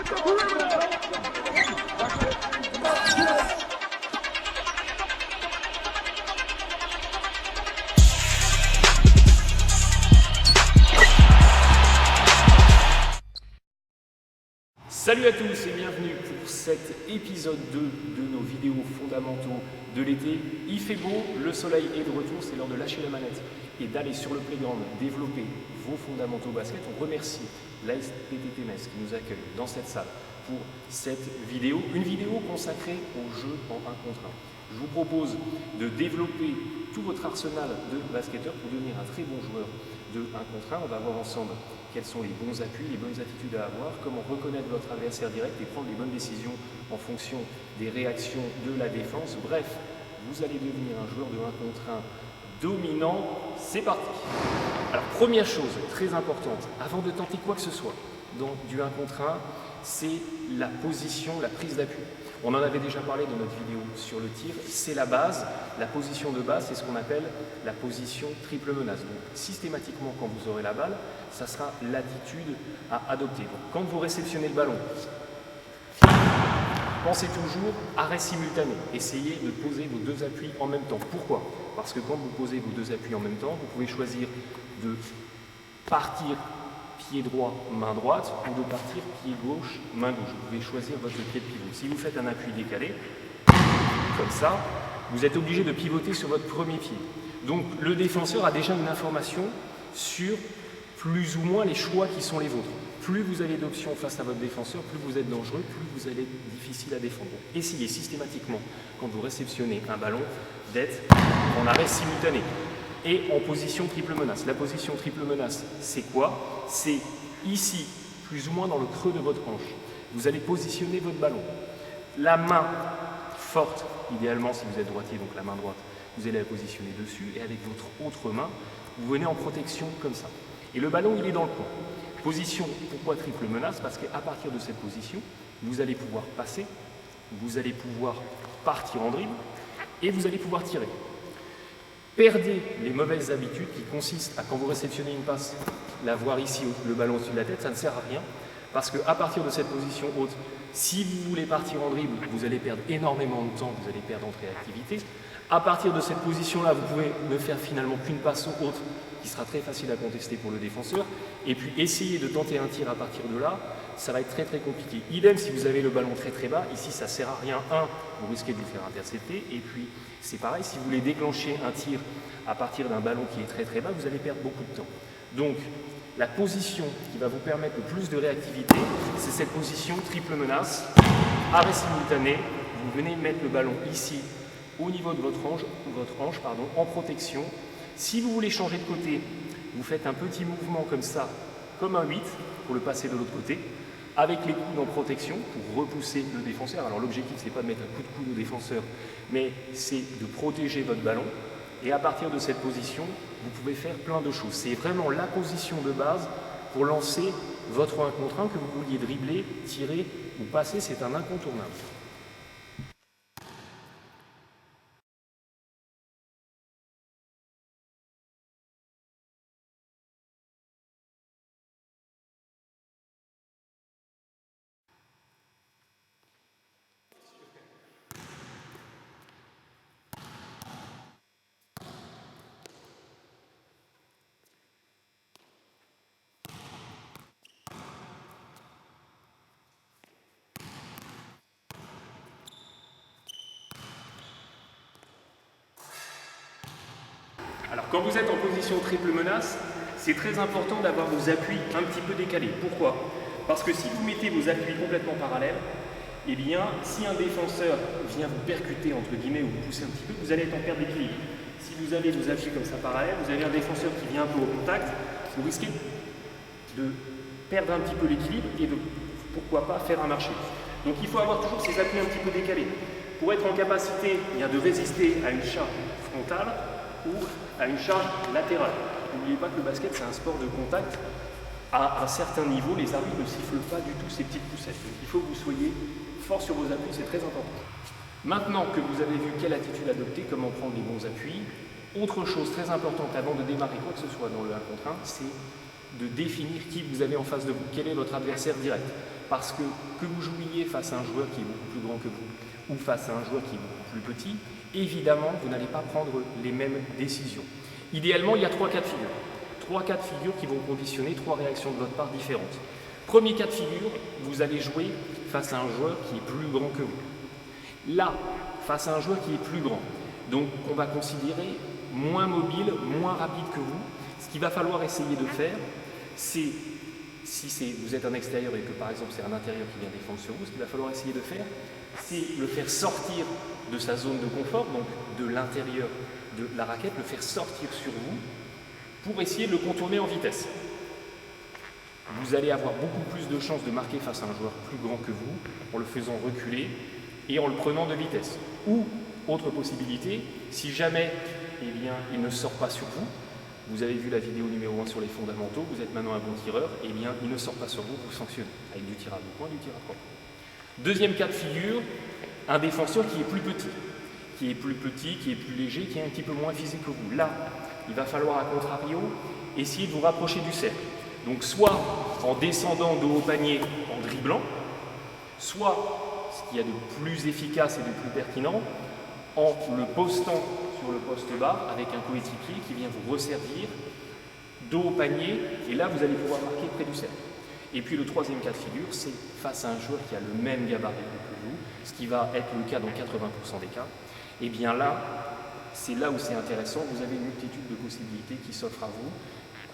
Salut à tous et bienvenue pour cet épisode 2 de nos vidéos fondamentaux de l'été. Il fait beau, le soleil est de retour, c'est l'heure de lâcher la manette et d'aller sur le playground développer vos fondamentaux basket. On remercie l'ASPTT Metz qui nous accueille dans cette salle pour cette vidéo, une vidéo consacrée au jeu en 1 contre 1. Je vous propose de développer tout votre arsenal de basketteurs pour devenir un très bon joueur de 1 contre 1. On va voir ensemble quels sont les bons appuis, les bonnes attitudes à avoir, comment reconnaître votre adversaire direct et prendre les bonnes décisions en fonction des réactions de la défense. Bref, vous allez devenir un joueur de 1 contre 1 dominant. C'est parti. Alors première chose très importante, avant de tenter quoi que ce soit dans du 1 contre 1, c'est la position, la prise d'appui. On en avait déjà parlé dans notre vidéo sur le tir, c'est la base. La position de base, c'est ce qu'on appelle la position triple menace. Donc systématiquement, quand vous aurez la balle, ça sera l'attitude à adopter. Donc, quand vous réceptionnez le ballon, pensez toujours arrêt simultané. Essayez de poser vos deux appuis en même temps. Pourquoi? Parce que quand vous posez vos deux appuis en même temps, vous pouvez choisir de partir pied droit, main droite, ou de partir pied gauche, main gauche. Vous pouvez choisir votre pied de pivot. Si vous faites un appui décalé, comme ça, vous êtes obligé de pivoter sur votre premier pied. Donc le défenseur a déjà une information sur plus ou moins les choix qui sont les vôtres. Plus vous avez d'options face à votre défenseur, plus vous êtes dangereux, plus vous allez être difficile à défendre. Donc, essayez systématiquement, quand vous réceptionnez un ballon, d'être en arrêt simultané et en position triple menace. La position triple menace, c'est quoi? C'est ici, plus ou moins dans le creux de votre hanche. Vous allez positionner votre ballon. La main forte, idéalement si vous êtes droitier, donc la main droite, vous allez la positionner dessus et avec votre autre main, vous venez en protection comme ça. Et le ballon, il est dans le coin. Position, pourquoi triple menace? Parce qu'à partir de cette position, vous allez pouvoir passer, vous allez pouvoir partir en dribble et vous allez pouvoir tirer. Perdez les mauvaises habitudes qui consistent à, quand vous réceptionnez une passe, la voir ici, le ballon au-dessus de la tête, ça ne sert à rien. Parce qu'à partir de cette position haute, si vous voulez partir en dribble, vous allez perdre énormément de temps, vous allez perdre en réactivité. À partir de cette position-là, vous pouvez ne faire finalement qu'une passe haute qui sera très facile à contester pour le défenseur. Et puis essayer de tenter un tir à partir de là, ça va être très très compliqué. Idem si vous avez le ballon très très bas, ici ça ne sert à rien. Vous risquez de vous faire intercepter. Et puis c'est pareil, si vous voulez déclencher un tir à partir d'un ballon qui est très très bas, vous allez perdre beaucoup de temps. Donc la position qui va vous permettre le plus de réactivité, c'est cette position triple menace, arrêt simultané. Vous venez mettre le ballon ici, au niveau de votre hanche, en protection. Si vous voulez changer de côté, vous faites un petit mouvement comme ça, comme un 8, pour le passer de l'autre côté, avec les coudes en protection pour repousser le défenseur. Alors l'objectif, c'est pas de mettre un coup de coude au défenseur, mais c'est de protéger votre ballon. Et à partir de cette position, vous pouvez faire plein de choses. C'est vraiment la position de base pour lancer votre 1 contre 1, que vous vouliez dribbler, tirer ou passer, c'est un incontournable. Alors quand vous êtes en position triple menace, c'est très important d'avoir vos appuis un petit peu décalés. Pourquoi? Parce que si vous mettez vos appuis complètement parallèles, eh bien, si un défenseur vient vous percuter, entre guillemets, ou vous pousser un petit peu, vous allez être en perte d'équilibre. Si vous avez vos appuis comme ça parallèles, vous avez un défenseur qui vient un peu au contact, vous risquez de perdre un petit peu l'équilibre et de, pourquoi pas, faire un marché. Donc il faut avoir toujours ces appuis un petit peu décalés. Pour être en capacité de résister à une charge frontale ou à une charge latérale. N'oubliez pas que le basket, c'est un sport de contact. À un certain niveau, les arbitres ne sifflent pas du tout ces petites poussettes. Donc, il faut que vous soyez fort sur vos appuis, c'est très important. Maintenant que vous avez vu quelle attitude adopter, comment prendre les bons appuis, autre chose très importante avant de démarrer quoi que ce soit dans le 1 contre 1, c'est de définir qui vous avez en face de vous, quel est votre adversaire direct. Parce que vous jouiez face à un joueur qui est beaucoup plus grand que vous ou face à un joueur qui est beaucoup plus petit, évidemment, vous n'allez pas prendre les mêmes décisions. Idéalement, il y a 3 cas de figure. 3 cas de figure qui vont conditionner 3 réactions de votre part différentes. Premier cas de figure, vous allez jouer face à un joueur qui est plus grand que vous. Là, face à un joueur qui est plus grand, donc on va considérer moins mobile, moins rapide que vous, ce qu'il va falloir essayer de faire, c'est, si vous êtes un extérieur et que par exemple c'est un intérieur qui vient défendre sur vous, ce qu'il va falloir essayer de faire, c'est le faire sortir de sa zone de confort, donc de l'intérieur de la raquette, le faire sortir sur vous pour essayer de le contourner en vitesse. Vous allez avoir beaucoup plus de chances de marquer face à un joueur plus grand que vous en le faisant reculer et en le prenant de vitesse. Ou, autre possibilité, si jamais il ne sort pas sur vous, vous avez vu la vidéo numéro 1 sur les fondamentaux, vous êtes maintenant un bon tireur, il ne sort pas sur vous, vous sanctionnez avec du tir à 2 points, du tir à 3 points. Deuxième cas de figure, un défenseur qui est plus petit, qui est plus léger, qui est un petit peu moins physique que vous. Là, il va falloir, à contrario, essayer de vous rapprocher du cercle. Donc soit en descendant de haut panier en dribblant, soit, ce qu'il y a de plus efficace et de plus pertinent, en le postant sur le poste bas avec un coéquipier qui vient vous resservir dos au panier, et là vous allez pouvoir marquer près du cercle. Et puis le troisième cas de figure, c'est face à un joueur qui a le même gabarit que vous, ce qui va être le cas dans 80% des cas. Et bien là, c'est là où c'est intéressant, vous avez une multitude de possibilités qui s'offrent à vous,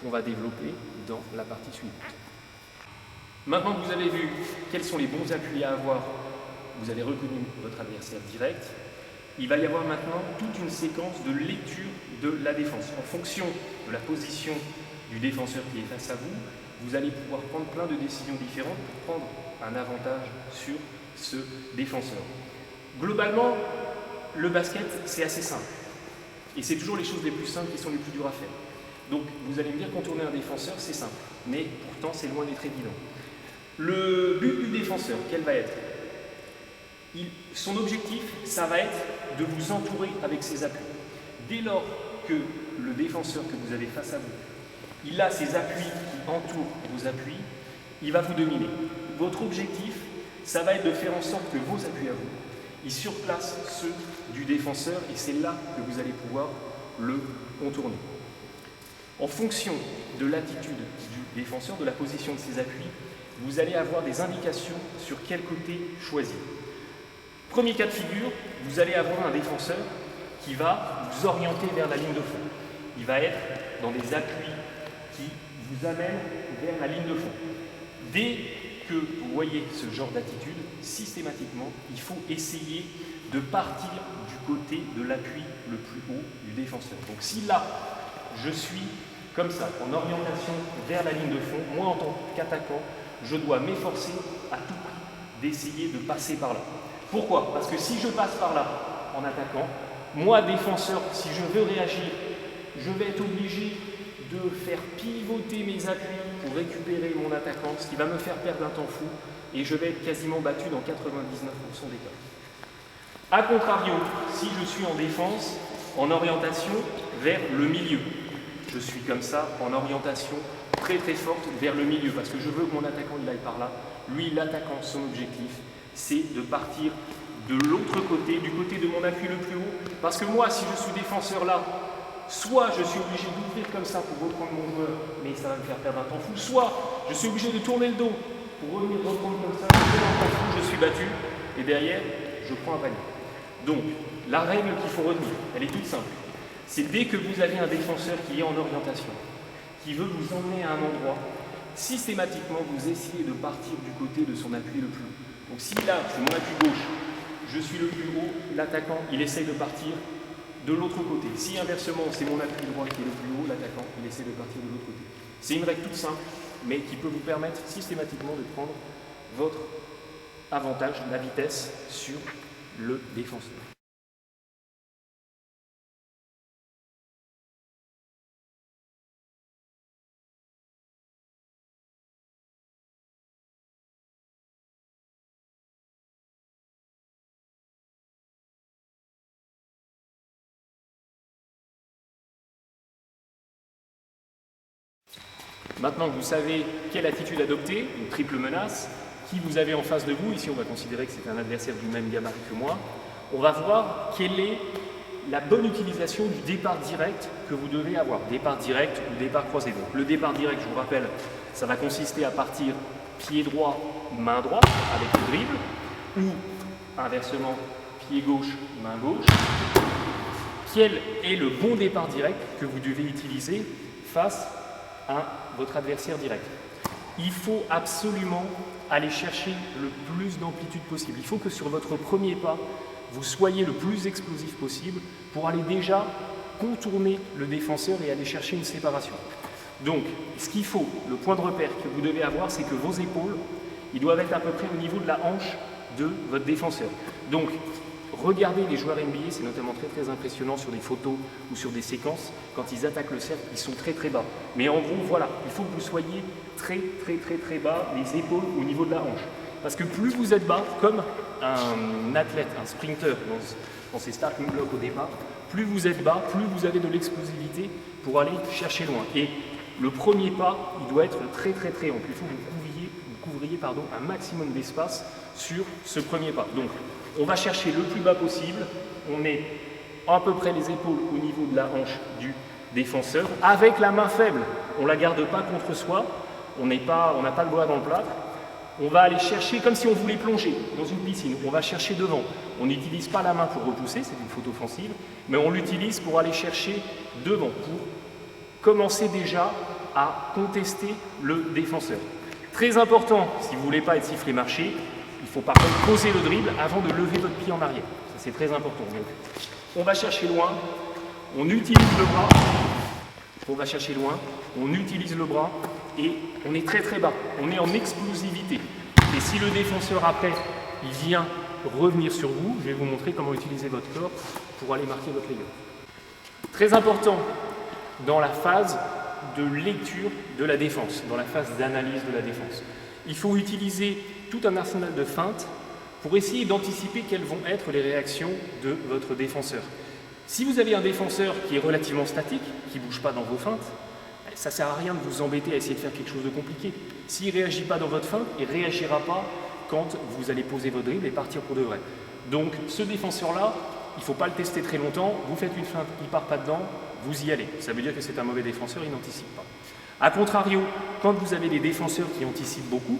qu'on va développer dans la partie suivante. Maintenant que vous avez vu quels sont les bons appuis à avoir, vous avez reconnu votre adversaire direct, il va y avoir maintenant toute une séquence de lecture de la défense. En fonction de la position du défenseur qui est face à vous, vous allez pouvoir prendre plein de décisions différentes pour prendre un avantage sur ce défenseur. Globalement, le basket, c'est assez simple. Et c'est toujours les choses les plus simples qui sont les plus dures à faire. Donc, vous allez me dire, contourner un défenseur, c'est simple. Mais pourtant, c'est loin d'être évident. Le but du défenseur, quel va être? Son objectif, ça va être de vous entourer avec ses appuis. Dès lors que le défenseur que vous avez face à vous, il a ses appuis qui entourent vos appuis, il va vous dominer. Votre objectif, ça va être de faire en sorte que vos appuis à vous, ils surplacent ceux du défenseur, et c'est là que vous allez pouvoir le contourner. En fonction de l'attitude du défenseur, de la position de ses appuis, vous allez avoir des indications sur quel côté choisir. Premier cas de figure, vous allez avoir un défenseur qui va vous orienter vers la ligne de fond. Il va être dans des appuis qui vous amènent vers la ligne de fond. Dès que vous voyez ce genre d'attitude, systématiquement, il faut essayer de partir du côté de l'appui le plus haut du défenseur. Donc si là, je suis comme ça, en orientation vers la ligne de fond, moi en tant qu'attaquant, je dois m'efforcer à tout prix d'essayer de passer par là. Pourquoi? Parce que si je passe par là en attaquant, moi défenseur, si je veux réagir, je vais être obligé de faire pivoter mes appuis pour récupérer mon attaquant, ce qui va me faire perdre un temps fou, et je vais être quasiment battu dans 99% des cas. A contrario, si je suis en défense, en orientation vers le milieu, je suis comme ça, en orientation très très forte vers le milieu, parce que je veux que mon attaquant il aille par là. Lui, l'attaquant, son objectif, c'est de partir de l'autre côté, du côté de mon appui le plus haut, parce que moi, si je suis défenseur là, soit je suis obligé d'ouvrir comme ça pour reprendre mon joueur, mais ça va me faire perdre un temps fou, soit je suis obligé de tourner le dos pour revenir reprendre comme ça, je suis battu, et derrière, je prends un panier. Donc, la règle qu'il faut retenir, elle est toute simple. C'est dès que vous avez un défenseur qui est en orientation, qui veut vous emmener à un endroit, systématiquement, vous essayez de partir du côté de son appui le plus haut. Donc si là, c'est mon appui gauche, je suis le plus haut, l'attaquant, il essaye de partir de l'autre côté. Si inversement, c'est mon appui droit qui est le plus haut, l'attaquant, il essaie de partir de l'autre côté. C'est une règle toute simple, mais qui peut vous permettre systématiquement de prendre votre avantage, la vitesse, sur le défenseur. Maintenant que vous savez quelle attitude adopter, une triple menace, qui vous avez en face de vous, ici on va considérer que c'est un adversaire du même gabarit que moi, on va voir quelle est la bonne utilisation du départ direct que vous devez avoir, départ direct ou départ croisé. Donc le départ direct, je vous rappelle, ça va consister à partir pied droit, main droite avec le dribble, ou inversement, pied gauche, main gauche. Quel est le bon départ direct que vous devez utiliser face à votre adversaire direct? Il faut absolument aller chercher le plus d'amplitude possible. Il faut que sur votre premier pas, vous soyez le plus explosif possible pour aller déjà contourner le défenseur et aller chercher une séparation. Donc, ce qu'il faut, le point de repère que vous devez avoir, c'est que vos épaules, ils doivent être à peu près au niveau de la hanche de votre défenseur. Donc, regardez les joueurs NBA, c'est notamment très impressionnant sur des photos ou sur des séquences, quand ils attaquent le cercle, ils sont très bas. Mais en gros, voilà, il faut que vous soyez très bas, les épaules au niveau de la hanche. Parce que plus vous êtes bas, comme un athlète, un sprinter dans ses starting blocks au départ, plus vous êtes bas, plus vous avez de l'explosivité pour aller chercher loin. Et le premier pas, il doit être très ample. Il faut que vous couvriez un maximum d'espace sur ce premier pas. Donc, on va chercher le plus bas possible. On met à peu près les épaules au niveau de la hanche du défenseur, avec la main faible. On ne la garde pas contre soi, on n'a pas le doigt dans le plâtre. On va aller chercher comme si on voulait plonger dans une piscine. On va chercher devant. On n'utilise pas la main pour repousser, c'est une faute offensive, mais on l'utilise pour aller chercher devant, pour commencer déjà à contester le défenseur. Très important, si vous ne voulez pas être sifflé marché, il faut par contre poser le dribble avant de lever votre pied en arrière. Ça c'est très important. Donc, on va chercher loin, on utilise le bras, on va chercher loin, on utilise le bras et on est très bas, on est en explosivité. Et si le défenseur après, il vient revenir sur vous, je vais vous montrer comment utiliser votre corps pour aller marquer votre layup. Très important dans la phase de lecture de la défense, dans la phase d'analyse de la défense. Il faut utiliser tout un arsenal de feintes pour essayer d'anticiper quelles vont être les réactions de votre défenseur. Si vous avez un défenseur qui est relativement statique, qui ne bouge pas dans vos feintes, ça ne sert à rien de vous embêter à essayer de faire quelque chose de compliqué. S'il ne réagit pas dans votre feinte, il ne réagira pas quand vous allez poser votre dribble et partir pour de vrai. Donc ce défenseur-là, il ne faut pas le tester très longtemps. Vous faites une feinte, il ne part pas dedans, vous y allez. Ça veut dire que c'est un mauvais défenseur, il n'anticipe pas. A contrario, quand vous avez des défenseurs qui anticipent beaucoup,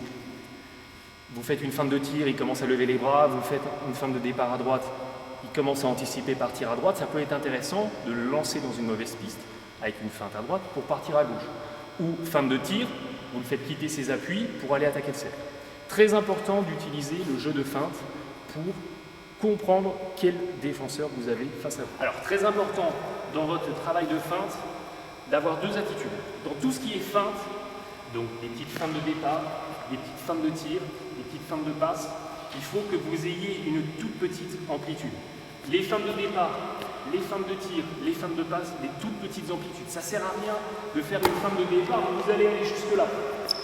vous faites une feinte de tir, il commence à lever les bras, vous faites une feinte de départ à droite, il commence à anticiper partir à droite, ça peut être intéressant de le lancer dans une mauvaise piste avec une feinte à droite pour partir à gauche. Ou feinte de tir, vous le faites quitter ses appuis pour aller attaquer le cercle. Très important d'utiliser le jeu de feinte pour comprendre quel défenseur vous avez face à vous. Alors très important dans votre travail de feinte d'avoir deux attitudes. Dans tout ce qui est feinte, donc des petites feintes de départ, des petites feintes de tir, des petites feintes de passe, il faut que vous ayez une toute petite amplitude. Les feintes de départ, les feintes de tir, les feintes de passe, des toutes petites amplitudes. Ça ne sert à rien de faire une feinte de départ où vous allez aller jusque-là.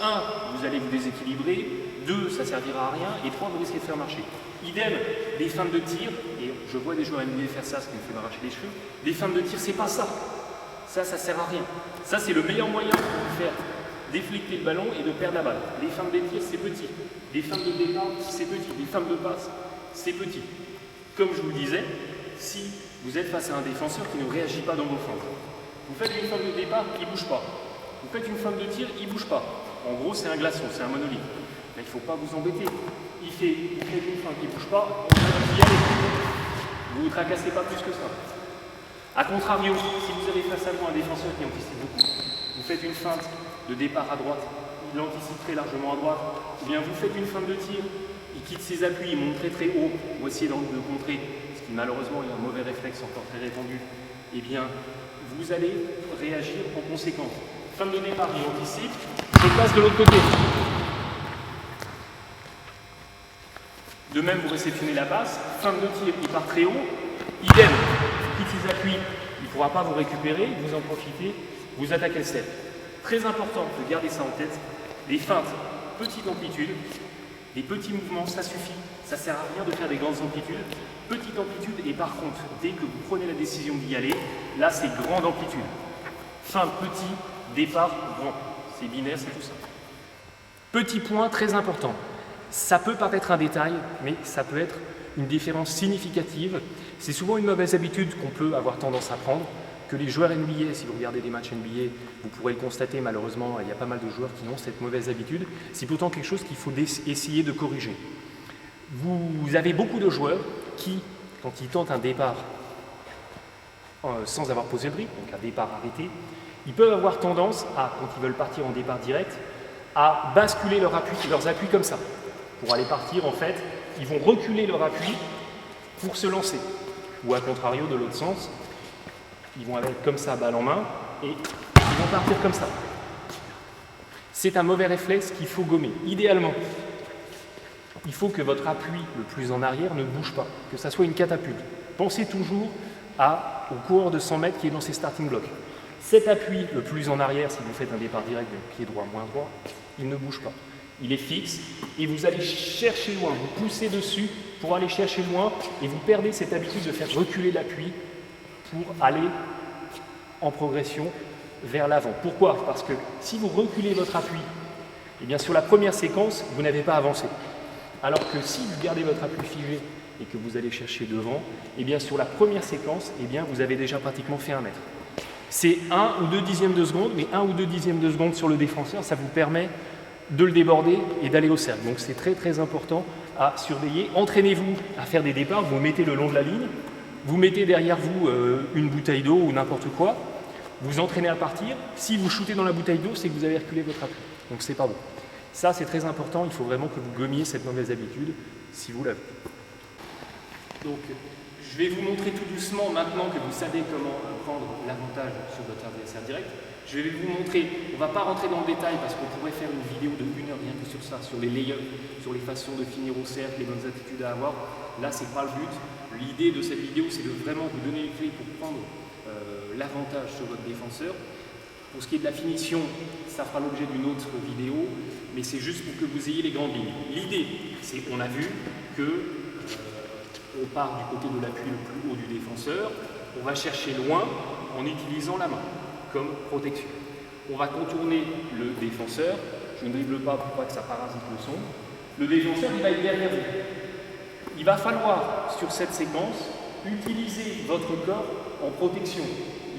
1, vous allez vous déséquilibrer. 2, ça ne servira à rien. Et 3, vous risquez de faire marcher. Idem, les feintes de tir, et je vois des joueurs NBA faire ça, ce qui me fait m'arracher les cheveux. Les feintes de tir, c'est pas ça. Ça ne sert à rien. Ça, c'est le meilleur moyen pour vous faire déflecter le ballon et de perdre la balle. Les feintes de tir, c'est petit. Les feintes de départ, c'est petit. Les feintes de passe, c'est petit. Comme je vous le disais, si vous êtes face à un défenseur qui ne réagit pas dans vos feintes, vous faites une feinte de départ, il ne bouge pas. Vous faites une feinte de tir, il ne bouge pas. En gros, c'est un glaçon, c'est un monolithe. Mais il ne faut pas vous embêter. Vous faites une feinte, il ne bouge pas, on va y aller. Vous ne vous tracassez pas plus que ça. A contrario, si vous avez face à vous un défenseur qui anticipe beaucoup, vous faites une feinte de départ à droite, il anticipe très largement à droite, ou bien vous faites une feinte de tir, il quitte ses appuis, il monte très haut pour essayer de contrer, ce qui malheureusement est un mauvais réflexe encore très répandu, eh bien vous allez réagir en conséquence. Feinte de départ, il anticipe, je passe de l'autre côté. De même, vous réceptionnez la passe, feinte de tir, il part très haut, idem, il quitte ses appuis, il ne pourra pas vous récupérer, vous en profitez, vous attaquez le cercle. Très important de garder ça en tête, les feintes, petite amplitude, les petits mouvements, ça suffit, ça ne sert à rien de faire des grandes amplitudes. Petite amplitude et par contre, dès que vous prenez la décision d'y aller, là c'est grande amplitude. Feinte petit, départ grand. c'est binaire, c'est tout ça. Petit point très important, ça peut paraître un détail, mais ça peut être une différence significative. C'est souvent une mauvaise habitude qu'on peut avoir tendance à prendre, que les joueurs NBA, si vous regardez des matchs NBA, vous pourrez le constater malheureusement, il y a pas mal de joueurs qui ont cette mauvaise habitude. C'est pourtant quelque chose qu'il faut essayer de corriger. Vous avez beaucoup de joueurs qui, quand ils tentent un départ sans avoir posé le dribble, donc un départ arrêté, ils peuvent avoir tendance à, quand ils veulent partir en départ direct, à basculer leurs appuis comme ça. Pour aller partir, en fait, ils vont reculer leur appui pour se lancer. Ou à contrario, de l'autre sens, ils vont aller comme ça, balle en main, et ils vont partir comme ça. C'est un mauvais réflexe qu'il faut gommer. Idéalement, il faut que votre appui le plus en arrière ne bouge pas, que ça soit une catapulte. Pensez toujours au coureur de 100 mètres qui est dans ses starting blocks. Cet appui le plus en arrière, si vous faites un départ direct de pied droit, moins droit, il ne bouge pas. Il est fixe et vous allez chercher loin, vous poussez dessus pour aller chercher loin et vous perdez cette habitude de faire reculer l'appui pour aller en progression vers l'avant. Pourquoi? Parce que si vous reculez votre appui, eh bien sur la première séquence, vous n'avez pas avancé. Alors que si vous gardez votre appui figé et que vous allez chercher devant, eh bien sur la première séquence, eh bien vous avez déjà pratiquement fait 1 mètre. C'est 1 ou 2 dixièmes de seconde, mais 1 ou 2 dixièmes de seconde sur le défenseur, ça vous permet de le déborder et d'aller au cercle. Donc c'est très très important à surveiller. Entraînez-vous à faire des départs, vous mettez le long de la ligne, vous mettez derrière vous une bouteille d'eau ou n'importe quoi, vous entraînez à partir. Si vous shootez dans la bouteille d'eau, c'est que vous avez reculé votre appui. Donc c'est pas bon. Ça c'est très important, il faut vraiment que vous gommiez cette mauvaise habitude si vous l'avez. Donc je vais vous montrer tout doucement, maintenant que vous savez comment prendre l'avantage sur votre adversaire direct, je vais vous montrer, on ne va pas rentrer dans le détail parce qu'on pourrait faire une vidéo de 1 heure rien que sur ça, sur les layups, sur les façons de finir au cercle, les bonnes attitudes à avoir. Là, ce n'est pas le but. L'idée de cette vidéo, c'est de vraiment vous donner les clés pour prendre l'avantage sur votre défenseur. Pour ce qui est de la finition, ça fera l'objet d'une autre vidéo, mais c'est juste pour que vous ayez les grandes lignes. L'idée, c'est qu'on a vu que on part du côté de l'appui le plus haut du défenseur, on va chercher loin en utilisant la main comme protection. On va contourner le défenseur, je ne dribble pas pour pas que ça parasite le son. Le défenseur, il va être derrière vous. Il va falloir, sur cette séquence, utiliser votre corps en protection.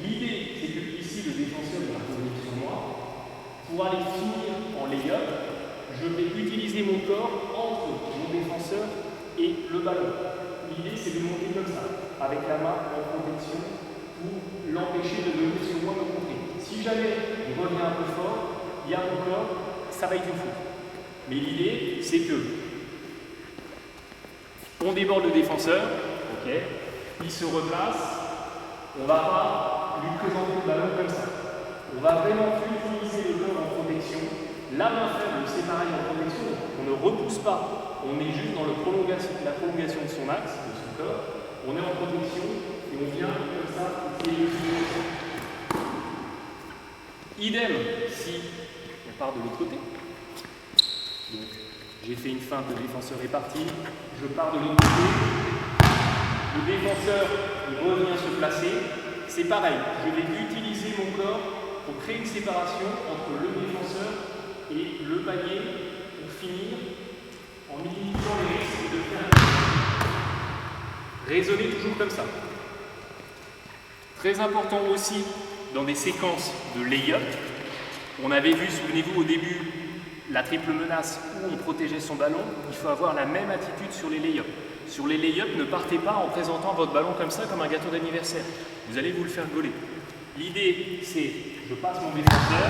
L'idée, c'est que ici, le défenseur va revenir sur moi. Pour aller finir en layup, je vais utiliser mon corps entre mon défenseur et le ballon. L'idée, c'est de monter comme ça, avec la main en protection, pour l'empêcher de venir sur moi me contrer. Si jamais il revient un peu fort, il y a mon corps, ça va être une faute. Mais l'idée, c'est que on déborde le défenseur, ok, il se replace, on ne va pas lui présenter le ballon comme ça. On va vraiment utiliser le corps en protection. La main faible, c'est pareil en protection, on ne repousse pas, on est juste dans la prolongation de son axe, de son corps, on est en protection et on vient comme ça essayer de finir. Idem si on part de l'autre côté. Donc j'ai fait une feinte, le défenseur est parti, je pars de l'autre côté, le défenseur il revient se placer, c'est pareil, je vais utiliser mon corps pour créer une séparation entre le défenseur et le panier pour finir en minimisant les risques de faire raisonner toujours comme ça. Très important aussi dans des séquences de lay-up, on avait vu, souvenez-vous au début, la triple menace où on protégeait son ballon, il faut avoir la même attitude sur les lay-up. Sur les lay-up, ne partez pas en présentant votre ballon comme ça, comme un gâteau d'anniversaire. Vous allez vous le faire voler. L'idée, c'est, je passe mon défenseur,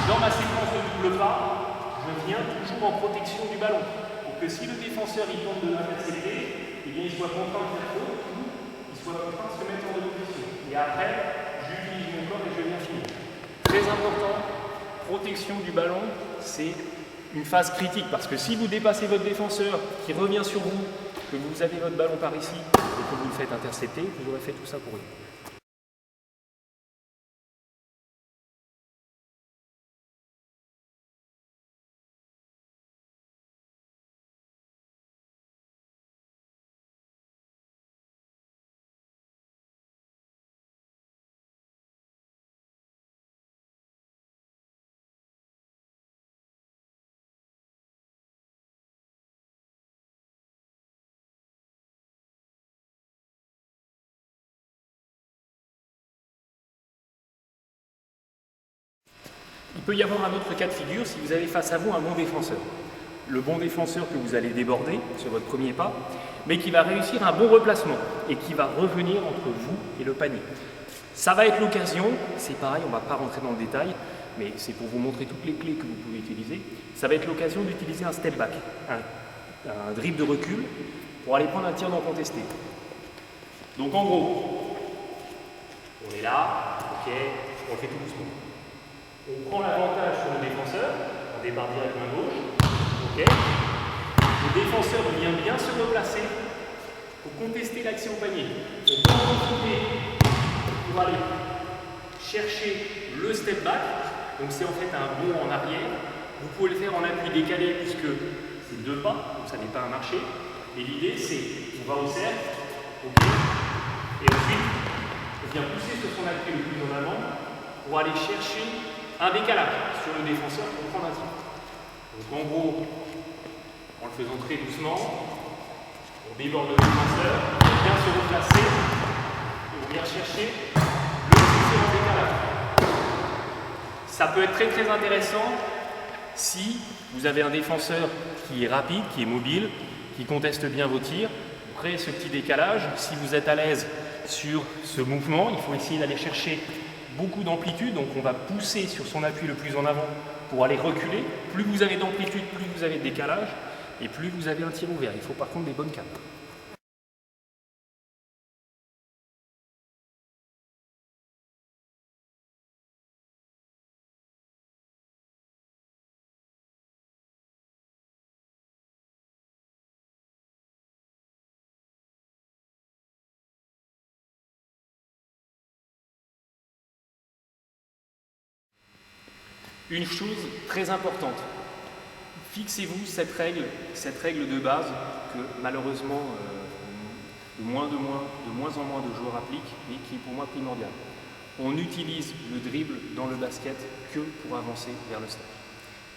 dans ma séquence de double pas, je viens toujours en protection du ballon, pour que si le défenseur il tente de l'intercepter, eh bien il soit contraint de faire faute, ou il soit contraint de se mettre en position. Et après, j'utilise mon corps et je viens finir. Très important, protection du ballon, c'est une phase critique, parce que si vous dépassez votre défenseur qui revient sur vous, que vous avez votre ballon par ici et que vous le faites intercepter, vous aurez fait tout ça pour rien. peut y avoir un autre cas de figure si vous avez face à vous un bon défenseur. Le bon défenseur que vous allez déborder sur votre premier pas, mais qui va réussir un bon replacement et qui va revenir entre vous et le panier. Ça va être l'occasion, c'est pareil, on ne va pas rentrer dans le détail, mais c'est pour vous montrer toutes les clés que vous pouvez utiliser. Ça va être l'occasion d'utiliser un step back, un dribble de recul, pour aller prendre un tir non contesté. Donc en gros, on est là, ok, on le fait tout doucement. On prend l'avantage sur le défenseur, on débarque direct main gauche, ok. Le défenseur vient bien se replacer pour contester l'action au panier. On peut en profiter pour aller chercher le step back, donc c'est en fait un bond en arrière. Vous pouvez le faire en appui décalé puisque c'est 2 pas, donc ça n'est pas un marché. Et l'idée c'est, on va au cercle, ok, et ensuite on vient pousser sur son appui le plus en avant pour aller chercher un décalage sur le défenseur pour prendre un tir. Donc en gros, en le faisant très doucement, on déborde le défenseur, on vient se replacer et on vient chercher le tir en décalage. Ça peut être très très intéressant si vous avez un défenseur qui est rapide, qui est mobile, qui conteste bien vos tirs. Vous créez ce petit décalage. Si vous êtes à l'aise sur ce mouvement, il faut essayer d'aller chercher beaucoup d'amplitude. Donc on va pousser sur son appui le plus en avant pour aller reculer. Plus vous avez d'amplitude, plus vous avez de décalage et plus vous avez un tir ouvert. Il faut par contre des bonnes capes. Une chose très importante, fixez-vous cette règle de base que malheureusement de moins en moins de joueurs appliquent et qui est pour moi primordiale. On utilise le dribble dans le basket que pour avancer vers le step.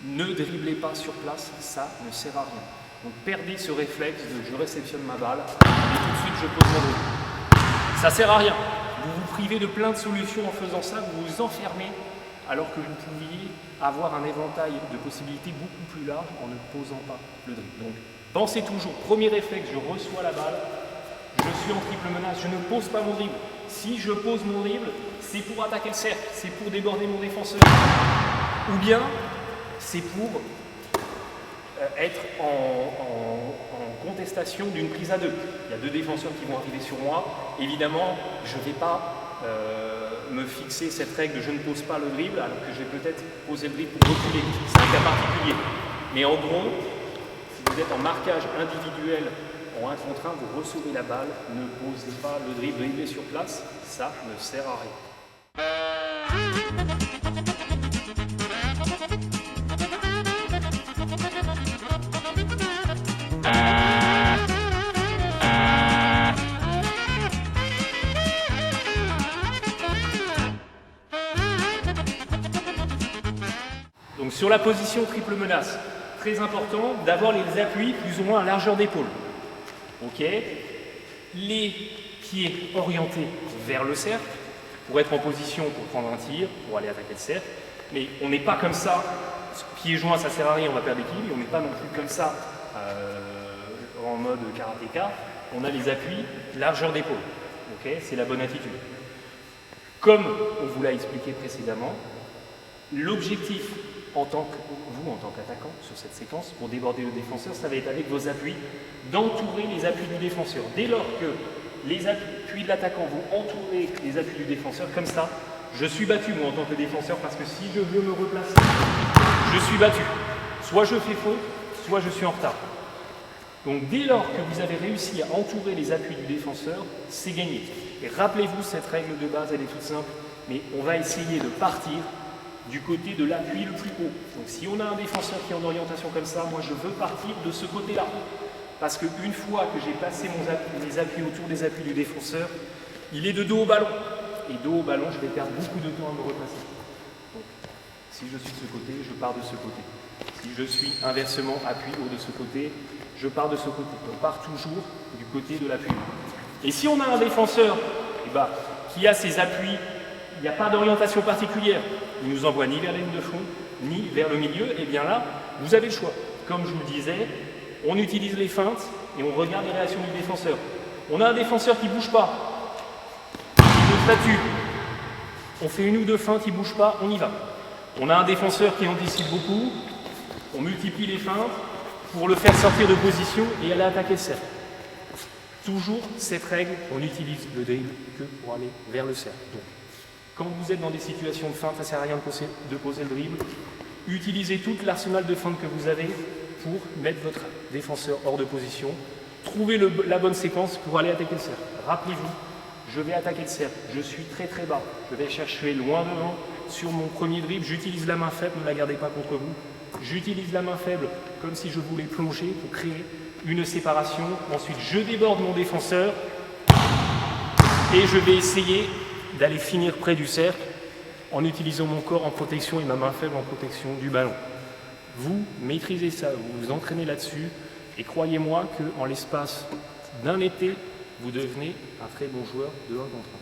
Ne dribblez pas sur place, ça ne sert à rien. Donc perdez ce réflexe de je réceptionne ma balle et tout de suite je pose mon dribble. Ça ne sert à rien. Vous vous privez de plein de solutions en faisant ça, vous vous enfermez alors que vous pouviez avoir un éventail de possibilités beaucoup plus large en ne posant pas le dribble. Donc pensez toujours, premier réflexe, je reçois la balle, je suis en triple menace, je ne pose pas mon dribble. Si je pose mon dribble, c'est pour attaquer le cercle, c'est pour déborder mon défenseur. Ou bien, c'est pour être en contestation d'une prise à 2. Il y a 2 défenseurs qui vont arriver sur moi. Évidemment, je ne vais pas me fixer cette règle de je ne pose pas le dribble alors que je vais peut-être poser le dribble pour reculer. C'est un cas particulier. Mais en gros, si vous êtes en marquage individuel en 1 contre 1, vous recevez la balle, ne posez pas le dribble, dribbler sur place, ça ne sert à rien. Donc sur la position triple menace, très important d'avoir les appuis plus ou moins à largeur d'épaule. Ok, les pieds orientés vers le cercle pour être en position pour prendre un tir, pour aller attaquer le cercle. Mais on n'est pas comme ça, pieds joints ça sert à rien, on va perdre l'équilibre. On n'est pas non plus comme ça en mode karatéka. On a les appuis largeur d'épaule. Ok, c'est la bonne attitude. Comme on vous l'a expliqué précédemment, l'objectif en tant qu'attaquant sur cette séquence, pour déborder le défenseur, ça va être avec vos appuis, d'entourer les appuis du défenseur. Dès lors que les appuis de l'attaquant vont entourer les appuis du défenseur, comme ça, je suis battu moi en tant que défenseur, parce que si je veux me replacer, je suis battu. Soit je fais faute, soit je suis en retard. Donc dès lors que vous avez réussi à entourer les appuis du défenseur, c'est gagné. Et rappelez-vous, cette règle de base, elle est toute simple, mais on va essayer de partir du côté de l'appui le plus haut. Donc si on a un défenseur qui est en orientation comme ça, moi je veux partir de ce côté-là. Parce qu'une fois que j'ai placé mes appuis autour des appuis du défenseur, il est de dos au ballon. Et dos au ballon, je vais perdre beaucoup de temps à me replacer. Donc si je suis de ce côté, je pars de ce côté. Si je suis inversement appui haut de ce côté, je pars de ce côté. On part toujours du côté de l'appui. Et si on a un défenseur qui a ses appuis il n'y a pas d'orientation particulière. Il ne nous envoie ni vers la ligne de fond, ni vers le milieu. Et bien là, vous avez le choix. Comme je vous le disais, on utilise les feintes et on regarde les réactions du défenseur. On a un défenseur qui ne bouge pas, une statue. On fait une ou deux feintes, il ne bouge pas, on y va. On a un défenseur qui anticipe beaucoup, on multiplie les feintes pour le faire sortir de position et aller attaquer le cercle. Toujours cette règle, on utilise le dribble que pour aller vers le cercle. Donc, quand vous êtes dans des situations de feinte, ça ne sert à rien de poser le dribble. Utilisez tout l'arsenal de feinte que vous avez pour mettre votre défenseur hors de position. Trouvez la bonne séquence pour aller attaquer le cercle. Rappelez-vous, je vais attaquer le cercle, je suis très très bas, je vais chercher loin devant sur mon premier dribble, j'utilise la main faible, ne la gardez pas contre vous. J'utilise la main faible comme si je voulais plonger pour créer une séparation. Ensuite, je déborde mon défenseur et je vais essayer d'aller finir près du cercle en utilisant mon corps en protection et ma main faible en protection du ballon. Vous maîtrisez ça, vous vous entraînez là-dessus et croyez-moi qu'en l'espace d'un été, vous devenez un très bon joueur de 1 contre 1.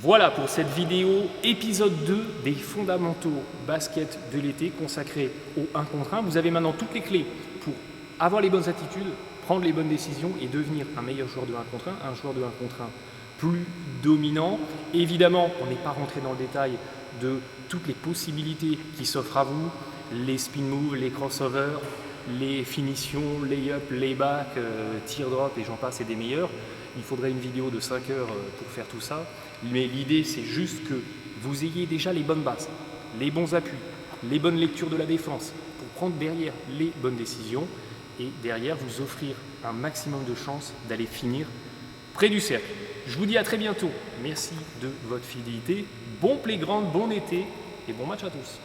Voilà pour cette vidéo épisode 2 des fondamentaux basket de l'été consacré au 1 contre 1. Vous avez maintenant toutes les clés pour avoir les bonnes attitudes, prendre les bonnes décisions et devenir un meilleur joueur de 1 contre 1, un joueur de 1 contre 1 plus dominant. Évidemment, on n'est pas rentré dans le détail de toutes les possibilités qui s'offrent à vous, les spin moves, les crossovers, les finitions, lay-up, lay-back, teardrop et j'en passe et des meilleurs. Il faudrait une vidéo de 5 heures pour faire tout ça, mais l'idée c'est juste que vous ayez déjà les bonnes bases, les bons appuis, les bonnes lectures de la défense pour prendre derrière les bonnes décisions et derrière vous offrir un maximum de chances d'aller finir près du cercle. Je vous dis à très bientôt, merci de votre fidélité, bon playground, bon été et bon match à tous.